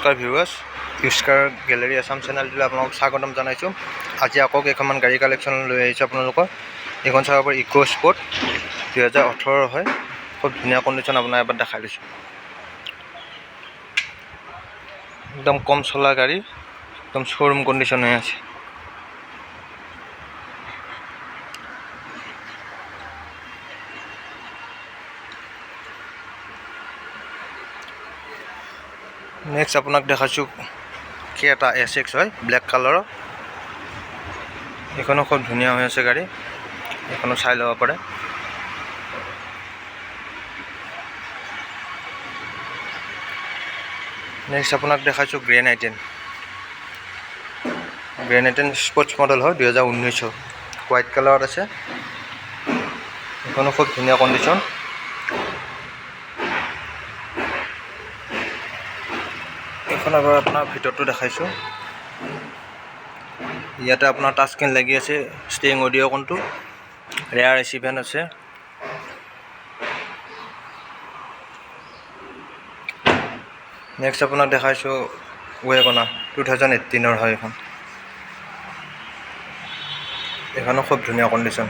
নমস্কাৰ viewers, ইউজকাৰ gallery Assam চেনেলটোলৈ আপোনালোকক স্বাগতম জনাইছোঁ। আজি আকৌ কেইখনমান গাড়ী কালেকশ্যন লৈ আহিছোঁ আপোনালোকৰ। এইখন চাব পাৰি ইকো স্পৰ্ট 2018 হয়। খুব ধুনীয়া কণ্ডিশ্যন আপোনাৰ এবাৰ দেখাই দিছোঁ। একদম কম চলা গাড়ী, একদম শ্ব'ৰুম কণ্ডিশ্যন হৈ আছে। নেক্সট আপোনাক দেখাইছোঁ Creta SX হয়, ব্লেক কালাৰৰ। এইখনো খুব ধুনীয়া হৈ আছে গাড়ী, এইখনো চাই ল'ব পাৰে। নেক্সট আপোনাক দেখাইছোঁ গ্ৰেনাইটেন স্পৰ্টছ মডেল হয়, 2019 হোৱাইট কালাৰত আছে। এইখনো খুব ধুনীয়া কণ্ডিশ্যন। এইখন এবাৰ আপোনাৰ ভিতৰটো দেখাইছোঁ। ইয়াতে আপোনাৰ টাচ স্ক্ৰীন লাগি আছে, ষ্টিৰিং অডিঅ' কোনটো, ৰেয়াৰ AC ফেন আছে। নেক্সট আপোনাক দেখাইছোঁ ৱেগনাৰ 2018 হয় এইখন। এইখনো খুব ধুনীয়া কণ্ডিশ্যন,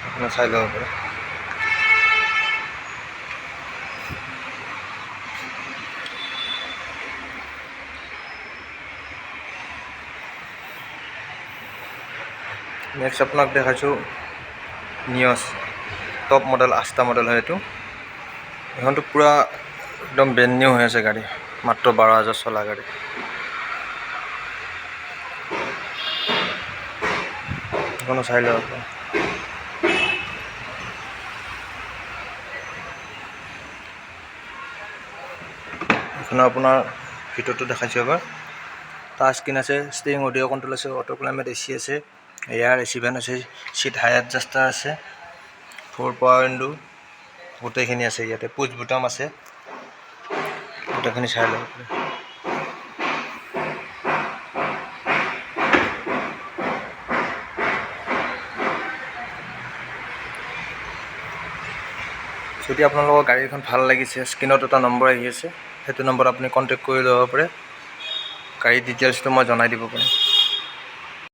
আপুনি চাই ল'ব পাৰে। নেক্সট আপোনাক দেখাইছোঁ নিয়ছ টপ মডেল, 8টা মডেল হয় এইটো। এইখনটো পূৰা একদম ব্ৰেণ্ড নিউ হৈ আছে গাড়ী, মাত্ৰ 12,000 চলা গাড়ী। এইখনো চাই ল'ব পাৰে। এইখনো আপোনাৰ ভিতৰটো দেখাইছোঁ এবাৰ। টাচ স্ক্ৰীন আছে, ষ্টিৰিং অডিঅ' কণ্ট্ৰল আছে, অটো ক্লাইমেট AC আছে, এয়াৰ AC ফেন আছে, চিট হাই এডজাষ্টাৰ আছে, 4 পাৱাৰ উইণ্ডো, গোটেইখিনি আছে ইয়াতে। পুছ বুটাম আছে, গোটেইখিনি চাই ল'ব পাৰে। যদি আপোনালোকৰ গাড়ীখন ভাল লাগিছে, স্ক্ৰীণত এটা নম্বৰ আহি আছে, সেইটো নম্বৰত আপুনি কণ্টেক্ট কৰি ল'ব পাৰে। গাড়ীৰ ডিটেইলছটো মই জনাই দিব পাৰিম।